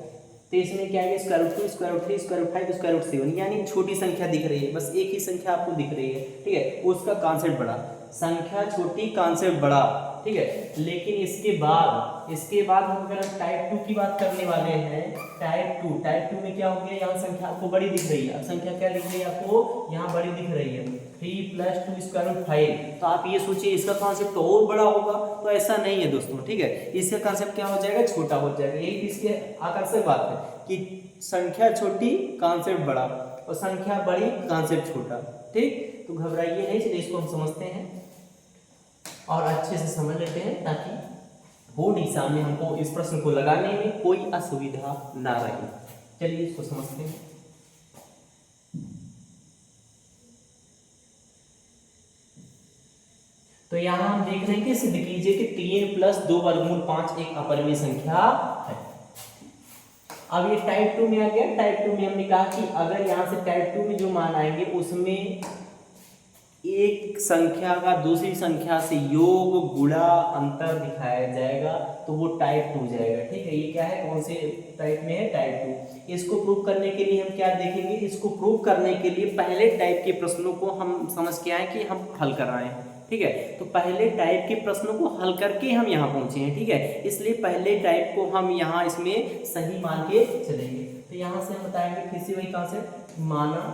तो इसमें क्या है, √2, √3, √5, √7, यानी छोटी संख्या दिख रही है, बस एक ही संख्या आपको दिख रही है, ठीक है। उसका कॉन्सेप्ट बड़ा। संख्या छोटी कॉन्सेप्ट बड़ा, ठीक है। लेकिन इसके बाद हम अगर टाइप 2 की बात करने वाले हैं, टाइप 2 में क्या हो गया, यहाँ संख्या आपको बड़ी दिख रही है। अब संख्या क्या दिख रही है आपको, यहाँ बड़ी दिख रही है 3 + 2 स्क्वायर रूट 5। तो आप ये सोचिए इसका कॉन्सेप्ट तो और बड़ा होगा, तो ऐसा नहीं है दोस्तों, ठीक है। इसका कॉन्सेप्ट क्या हो जाएगा, छोटा हो जाएगा। यही इसके आकर्षक बात है कि संख्या छोटी कॉन्सेप्ट बड़ा और संख्या बड़ी कॉन्सेप्ट छोटा, ठीक। तो घबराइए नहीं, चलिए इसको हम समझते हैं और अच्छे से समझ लेते हैं ताकि बोर्ड एग्जाम में हमको इस प्रश्न को लगाने में कोई असुविधा ना रहे। चलिए इसको समझते हैं। तो यहां हम देख रहे हैं कि सिद्ध कीजिए कि 3 + 2 वर्गमूल 5 एक अपरिमेय संख्या है। अब ये टाइप 2 में आ गया। टाइप 2 में हमने कहा कि अगर यहां से टाइप 2 में जो मान आएंगे उसमें एक संख्या का दूसरी संख्या से योग, गुणा, अंतर दिखाया जाएगा तो वो टाइप 2 जाएगा, ठीक है। ये क्या है, कौन से टाइप में है, टाइप 2। इसको प्रूव करने के लिए हम क्या देखेंगे, इसको प्रूव करने के लिए पहले टाइप के प्रश्नों को हम समझ के आए कि हम हल कर रहे हैं, ठीक है। तो पहले टाइप के प्रश्नों को हल करके हम यहाँ पहुंचे हैं, ठीक है। इसलिए पहले टाइप को हम यहाँ इसमें सही मान के चलेंगे। तो यहाँ से हम बताएंगे फिर से वही कॉन्सेप्ट, माना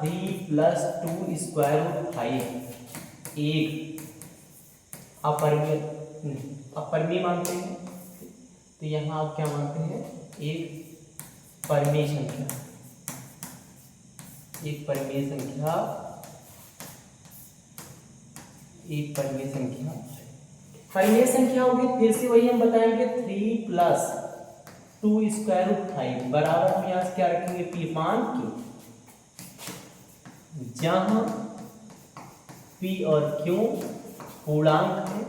3 + 2 स्क्वायर रूट 5 एक अपरिमेय मानते हैं। तो यहाँ आप क्या मानते हैं, एक परिमेय संख्या, एक परिमेय संख्या परिमेय संख्या होगी। फिर से वही हम बताएंगे 3 + 2 स्क्वायर रूट 5 बराबर हम यहाँ से क्या रखेंगे, P/Q, जहां P और Q पूर्णांक है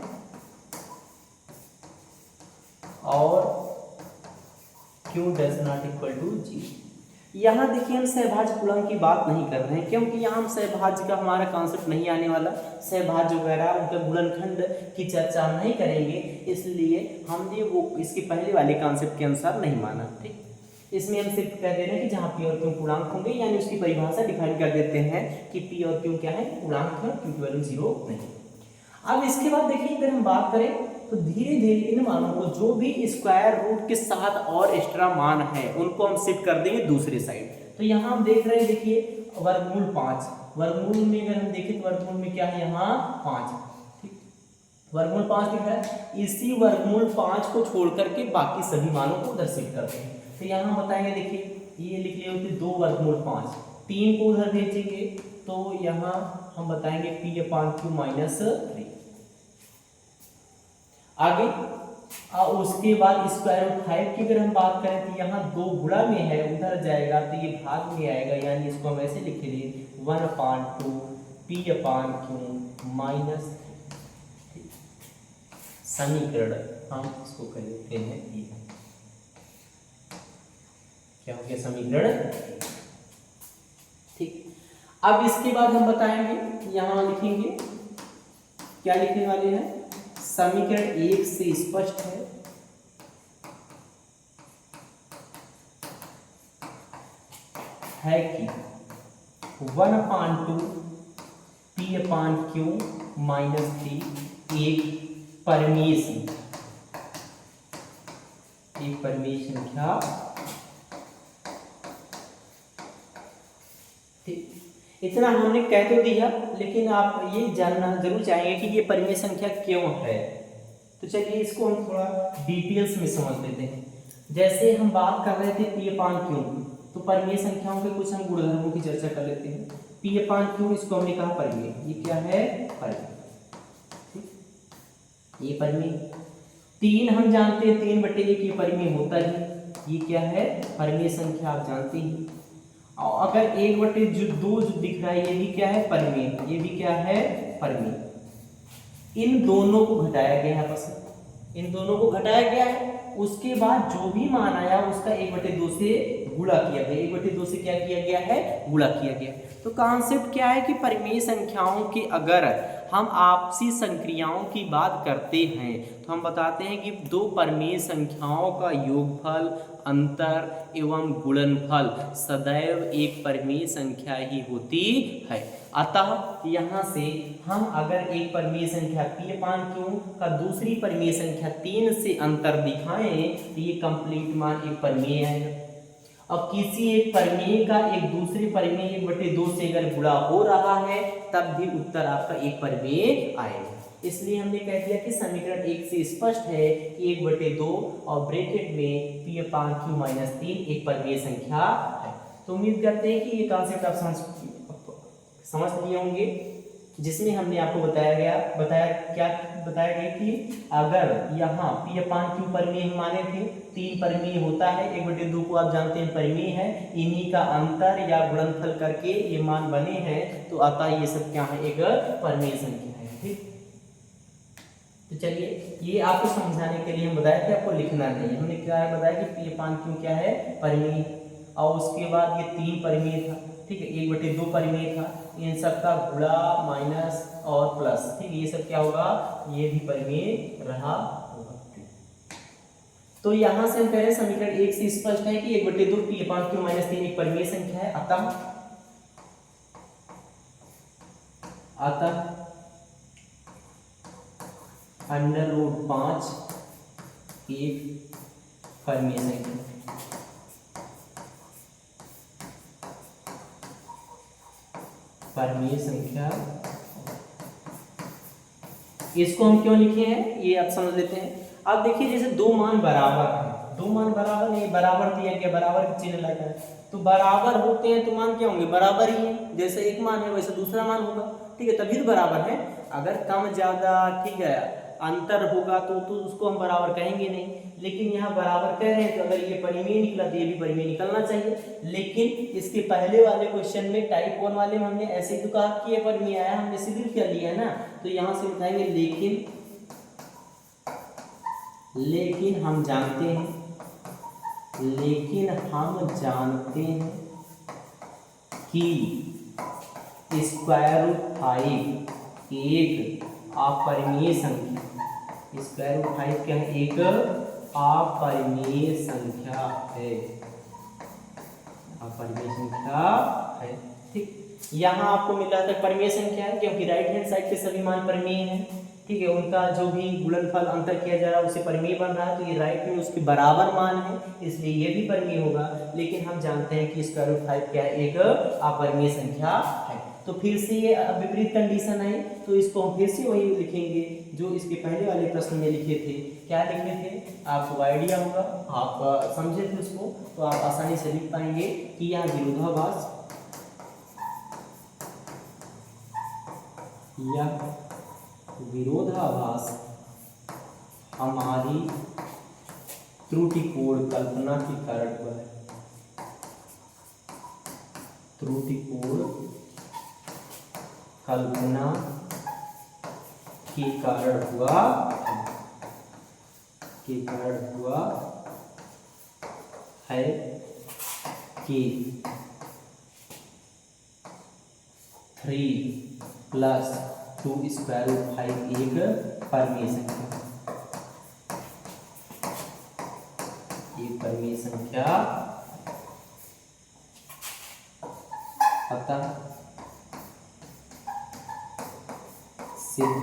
और Q ≠ 0। यहाँ देखिए हम सहभाज्य पूर्णांक की बात नहीं कर रहे हैं, क्योंकि यहाँ हम सहभाज्य का हमारा कॉन्सेप्ट नहीं आने वाला। सहभाज्य वगैरह उनका गुणनखंड की चर्चा नहीं करेंगे, इसलिए हमने वो इसके पहले वाले कॉन्सेप्ट के अनुसार नहीं माना, ठीक। इसमें हम सिर्फ कह दे रहे हैं कि जहाँ P और Q पूर्णांक होंगे, यानी उसकी परिभाषा डिफाइन कर देते हैं कि P और Q क्या है, पूर्णांक है, Q की वैल्यू 0 नहीं। अब इसके बाद देखिए अगर हम बात करें तो धीरे धीरे इन मानों को जो भी स्क्वायर रूट के साथ और एक्स्ट्रा मान है उनको हम शिफ्ट कर देंगे दूसरे साइड। तो यहाँ हम देख रहे हैं, देखिए वर्गमूल 5, वर्गमूल में अगर हम देखें तो वर्गमूल में क्या है, यहाँ 5, ठीक, वर्गमूल 5 दिख रहा है। इसी वर्गमूल 5 को छोड़ करके बाकी सभी मानों को उधर शिफ्ट करते हैं। तो यहाँ हम बताएंगे, देखिए ये लिख लिए होते 2 वर्गमूल 5, 3 को उधर भेजेंगे तो यहाँ हम बताएंगे P/Q -3 आगे। उसके बाद स्क्वायर रूट 5 की अगर हम बात करें तो यहाँ 2 गुणा में है, उधर जाएगा तो ये भाग में आएगा, यानी इसको हम ऐसे लिख लेंगे 1/2 P/Q -3। समीकरण हम इसको कर लेते हैं, ये क्या हो गया, समीकरण, ठीक। अब इसके बाद हम बताएंगे, यहाँ लिखेंगे, क्या लिखने वाले हैं, समीकरण 1 से स्पष्ट है कि 1/2 P/Q -3 एक परिमेय संख्या, ठीक। इतना हमने कह तो दिया, लेकिन आप ये जानना जरूर चाहेंगे कि ये परिमेय संख्या क्यों है। तो चलिए इसको हम थोड़ा डिटेल्स में समझ लेते हैं। जैसे हम बात कर रहे थे P/Q, तो परिमेय संख्याओं के कुछ हम गुणधर्मों की चर्चा कर लेते हैं। P/Q इसको हमने कहा परिमेय, ये क्या है, परिमेय, ये परिमेय। 3 हम जानते हैं 3/1 ये परिमेय होता ही, ये क्या है, परिमेय संख्या आप जानते ही। और अगर 1/2 जो दिख रहा है ये भी क्या है, परिमेय, ये भी क्या है, परिमेय। इन दोनों को घटाया गया है, बस इन दोनों को घटाया गया है। उसके बाद जो भी मान आया उसका 1/2 से गुणा किया गया, 1/2 से क्या किया गया है, गुणा किया गया। तो कॉन्सेप्ट क्या है कि परिमेय संख्याओं के अगर हम आपसी संक्रियाओं की बात करते हैं तो हम बताते हैं कि दो परिमेय संख्याओं का योगफल, अंतर एवं गुणनफल सदैव एक परिमेय संख्या ही होती है। अतः यहाँ से हम अगर एक परिमेय संख्या P/Q का दूसरी परिमेय संख्या 3 से अंतर दिखाएं तो ये कंप्लीट मान एक परिमेय है। अब किसी एक परिमेय का एक दूसरे परिमेय 1/2 से अगर गुणा हो रहा है तब भी उत्तर आपका एक परिमेय आएगा। इसलिए हमने कह दिया कि समीकरण 1 से स्पष्ट है कि 1/2 और ब्रैकेट में P/Q - 3 एक परिमेय संख्या है। तो उम्मीद करते हैं कि ये कॉन्सेप्ट आप समझ लिए होंगे, जिसमें हमने आपको बताया गया कि अगर यहाँ P/Q परिमेय माने थे, 3 परिमेय होता है, 1/2 को आप जानते हैं परिमेय है, इन्हीं का अंतर या गुणनफल करके ये मान बने हैं, तो अतः ये सब क्या है, एक परिमेय संख्या है। ठीक, तो चलिए ये आपको समझाने के लिए हम बताया कि आपको लिखना नहीं है। हमने क्या बताया कि P/Q क्या है, परिमेय, और उसके बाद ये 3 परिमेय था, ठीक है, 1/2 परिमेय था, इन सब का गुणा माइनस और प्लस, ठीक, ये सब क्या होगा, ये भी परिमेय रहा होगा। तो यहाँ से हम कह रहे हैं समीकरण 1 से स्पष्ट है कि 1/2 P/Q - 3 एक परिमेय संख्या है। अतः √5 एक परिमेय संख्या। परिमेय संख्या इसको हम क्यों लिखे हैं ये आप समझ लेते हैं। अब देखिए जैसे दो मान बराबर है, दो मान बराबर नहीं, बराबर दिया गया, बराबर का चिन्ह लगा है, तो बराबर होते हैं तो मान क्या होंगे, बराबर ही है। जैसे एक मान है वैसे दूसरा मान होगा, ठीक है, तभी तो बराबर है। अगर कम ज्यादा, ठीक है, अंतर होगा तो उसको हम बराबर कहेंगे नहीं, लेकिन यहाँ बराबर कह रहे हैं तो अगर ये परिमेय निकला तो ये भी परिमेय निकलना चाहिए। लेकिन इसके पहले वाले क्वेश्चन में टाइप 1 वाले में हमने ऐसे ही तो कहा कि ये परिमेय आया, हमने सीधे क्या लिया है ना, तो यहाँ से बताएंगे लेकिन हम जानते हैं कि √5 एक अपरिमेय संख्या, √5 क्या है, एक अपरिमेय संख्या है, अपरिमेय संख्या है। ठीक, यहाँ आपको मिल रहा था परिमेय संख्या है क्योंकि राइट हैंड साइड के सभी मान परिमेय हैं, ठीक है, उनका जो भी गुणनफल अंतर किया जा रहा है उससे परिमेय बन रहा है, तो ये राइट में उसके बराबर मान है, इसलिए ये भी परिमेय होगा। लेकिन हम जानते हैं कि √5 क्या है, एक अपरिमेय संख्या है। तो फिर से ये विपरीत कंडीशन है, तो इसको हम फिर से वही लिखेंगे जो इसके पहले वाले प्रश्न में लिखे थे। क्या लिखे थे, आपको आइडिया होगा, आप समझे थे उसको, तो आप आसानी से लिख पाएंगे कि यह विरोधाभास हमारी त्रुटिपूर्ण कल्पना के कारण हुआ है, त्रुटिपूर्ण कल्पना के कारण हुआ है कि 3 + 2 √5 एक परिमेय संख्या, एक परिमेय संख्या। अतः सिद्ध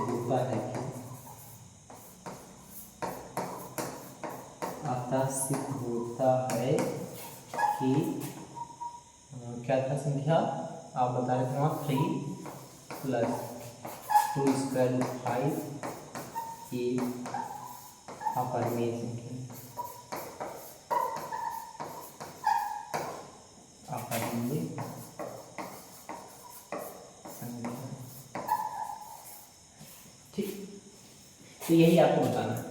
होता है कि क्या था संख्या, आप बता रहे थे वहाँ 3 + 2 √5 एक अपरिमेय संख्या, अपरिमेय संख्या। ठीक, तो यही आपको बताना है।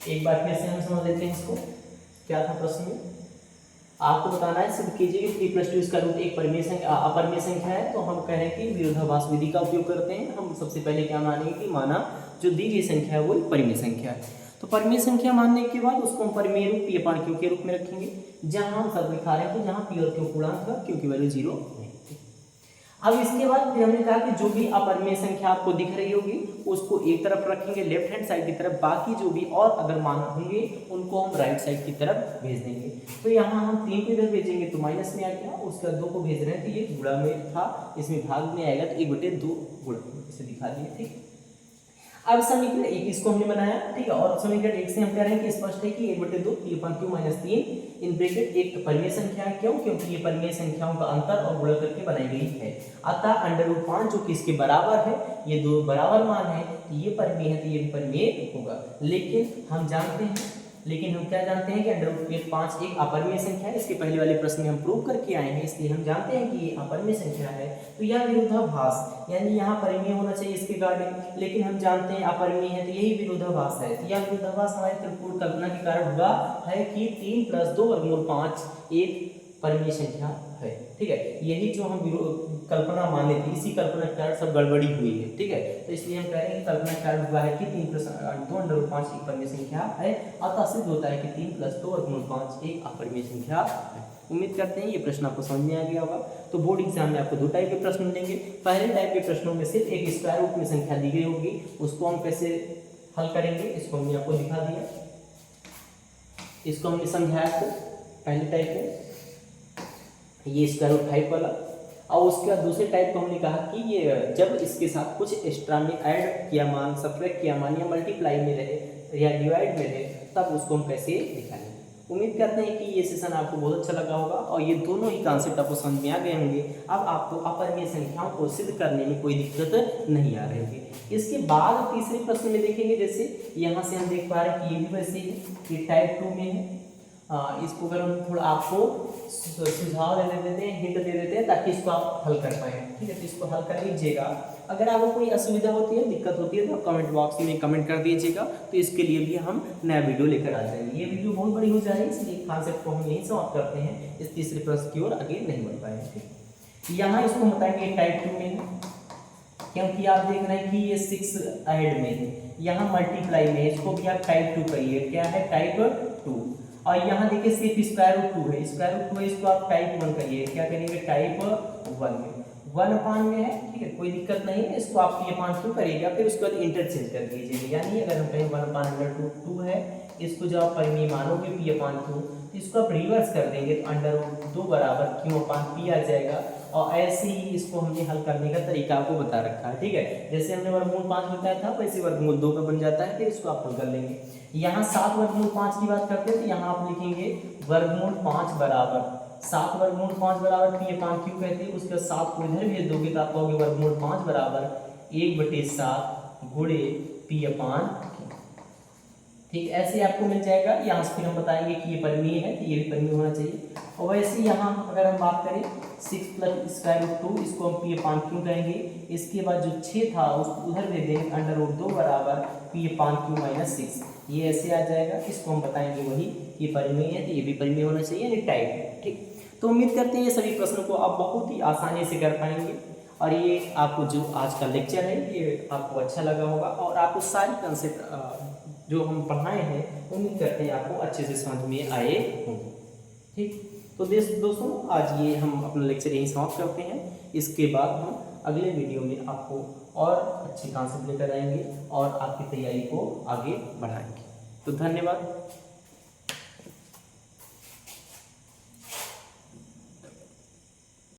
एक बार फिर से हम समझ लेते हैं इसको, क्या था प्रश्न में, आपको बताना है, सिद्ध कीजिए कि 3 + 2 इसका रूट एक परिमेय संख्या, अपरिमेय संख्या है। तो हम कह रहे हैं कि विरोधाभास विधि का उपयोग करते हैं। हम सबसे पहले क्या मानेंगे कि माना जो दी गई संख्या है वो परिमेय संख्या है। तो परिमेय संख्या मानने के बाद उसको हम परिमेय रूप P अपान Q के रूप में रखेंगे, जहां हम सब दिखा रहे हैं कि जहां P और Q पूर्णांक है, Q की वैल्यू 0 नहीं। अब इसके बाद फिर हमने कहा कि जो भी अपरिमेय संख्या आपको दिख रही होगी उसको एक तरफ रखेंगे लेफ्ट हैंड साइड की तरफ, बाकी जो भी और अगर मान होंगे उनको हम राइट साइड की तरफ भेज देंगे। तो यहाँ हम 3 को इधर भेजेंगे तो माइनस में आ गया, उसके बाद 2 को भेज रहे हैं तो ये गुणा में था, इसमें भाग में आएगा तो 1/2 गुणा, इसे दिखा दिए। ठीक, अब समीकरण 1 इसको हमने बनाया, ठीक है, और समीकरण 1 से हम कह रहे हैं कि स्पष्ट है कि 1/2 P upon Q minus 3 in bracket एक परिमेय संख्या है। क्यों? क्योंकि ये परिमेय संख्याओं का अंतर और गुणा करके बनाई गई है। अतः √5 जो कि इसके बराबर है, ये दो बराबर मान है, ये परिमेय है तो ये भी परिमेय होगा। लेकिन हम क्या जानते हैं कि √5 एक अपरिमेय संख्या है। इसके पहले वाले प्रश्न में हम प्रूव करके आए हैं, इसलिए हम जानते हैं कि ये अपरिमेय संख्या है। तो यह विरोधाभास, यानी यहाँ परिमेय होना चाहिए इसके कारण, लेकिन हम जानते हैं अपरिमेय है तो यही विरोधाभास है। तो यह विरोधाभास हमारी त्रिकोण कल्पना के कारण हुआ है कि 3 + 2 वर्गमूल 5 एक परिमेय संख्या है। ठीक है, यही जो हम कल्पना माने थे, इसी कल्पना के कारण सब गड़बड़ी हुई है। ठीक है, तो इसलिए हम कह रहे हैं कि कल्पना के कारण हुआ है कि 3 + 2 √5 एक परिमेय संख्या है। अतः सिद्ध होता है कि 3 + 2 वर्गमूल 5 एक अपरिमेय संख्या है। उम्मीद करते हैं ये प्रश्न आपको समझ में आ गया होगा। तो बोर्ड एग्जाम में आपको 2 टाइप के प्रश्न मिलेंगे। पहले टाइप के प्रश्नों में सिर्फ एक स्क्वायर रूट में संख्या दी गई होगी, उसको हम कैसे हल करेंगे इसको हमने आपको दिखा दिया, इसको हमने समझाया आपको पहले टाइप में, ये स्क्वायर रूट टाइप वाला। और उसके बाद दूसरे टाइप को हमने कहा कि ये जब इसके साथ कुछ एक्स्ट्रा में ऐड किया मान, सब्ट्रैक्ट किया मान या मल्टीप्लाई में रहे या डिवाइड में रहे, तब उसको हम कैसे दिखाएंगे। उम्मीद करते हैं कि ये सेशन आपको बहुत अच्छा लगा होगा और ये दोनों ही कॉन्सेप्ट आपको समझ में आ गए होंगे। अब आपको अपरिमेय संख्याओं को सिद्ध करने में कोई दिक्कत नहीं आ रही है। इसके बाद तीसरे प्रश्न में देखेंगे, जैसे यहाँ से हम देख पा रहे हैं कि ये भी वैसे ही है, ये टाइप 2 में है। इसको अगर हम थोड़ा आपको सुझाव दे देते हैं, हिंट दे देते हैं ताकि इसको आप हल कर पाएँ। ठीक है, तो इसको हल कर लीजिएगा। अगर आपको कोई असुविधा होती है, दिक्कत होती है तो आप कमेंट बॉक्स में कमेंट कर दीजिएगा, तो इसके लिए भी हम नया वीडियो लेकर आ जाएंगे। ये वीडियो बहुत बड़ी हो जा रही है, इसलिए कॉन्सेप्ट को हम यहीं समाप्त करते हैं, इस तीसरे प्रश्न की ओर आगे नहीं बढ़ पाएंगे। यहाँ इसको बताएंगे टाइप 2 में, क्योंकि आप देख रहे हैं कि ये 6 ऐड में है, यहाँ मल्टीप्लाई में, इसको भी आप टाइप 2 करिए। क्या है? टाइप 2। और यहाँ देखिए सिर्फ स्क्वायर रूट 2 है, स्क्वायर रूट 2 है, इसको आप टाइप 1 करिए। क्या करेंगे? टाइप 1 में 1 अपान में है। ठीक है, कोई दिक्कत नहीं है, इसको आप P अपान Q करिएगा, फिर उसके बाद इंटरचेंज कर दीजिएगा। यानी अगर हम कहें 1 अपान √2 है, इसको जब आप परिमेय मानोगे P अपान Q, तो इसको आप रिवर्स कर देंगे तो √2 बराबर Q अपान P आ जाएगा। और ऐसे ही इसको हमने हल करने का तरीका आपको बता रखा है। ठीक है, जैसे हमने वर्गमूल 5 बताया था, वैसे वर्गमूल 2 का बन जाता है, फिर इसको आप हल कर लेंगे। यहाँ 7 वर्गमूल 5 की बात करते हैं, तो यहाँ आप लिखेंगे वर्गमूल 5 बराबर 7 वर्गमूल 5 बराबर P अपान Q कहते हैं। उसके 7 को इधर भेज दोगे तो आप कहोगे वर्गमूल 5 बराबर 1/7 गुणे P अपान Q। ठीक, ऐसे आपको मिल जाएगा। यहाँ से फिर हम बताएंगे कि ये परिमेय है, तो ये भी परिमेय होना चाहिए। और वैसे यहाँ अगर हम बात करें 6 + स्क्वायर रूट 2, इसको हम P अपान Q कहेंगे। इसके बाद जो 6 था उसको उधर भेज देंगे, √2 बराबर P अपान Q माइनस 6, ये ऐसे आ जाएगा। इसको हम बताएंगे वही कि परिमेय है, तो ये भी परिमेय होना चाहिए, यानी टाइप है। ठीक, तो उम्मीद करते हैं ये सभी प्रश्नों को आप बहुत ही आसानी से कर पाएंगे। और ये आपको जो आज का लेक्चर है ये आपको अच्छा लगा होगा, और आपको सारी कंसेप्ट जो हम पढ़ाए हैं उम्मीद करते हैं आपको अच्छे से समझ में आए होंगे। ठीक, तो दोस्तों आज ये हम अपना लेक्चर यहीं समाप्त करते हैं। इसके बाद हम अगले वीडियो में आपको और अच्छे कॉन्सेप्ट लेकर आएंगे और आपकी तैयारी को आगे बढ़ाएंगे। तो धन्यवाद।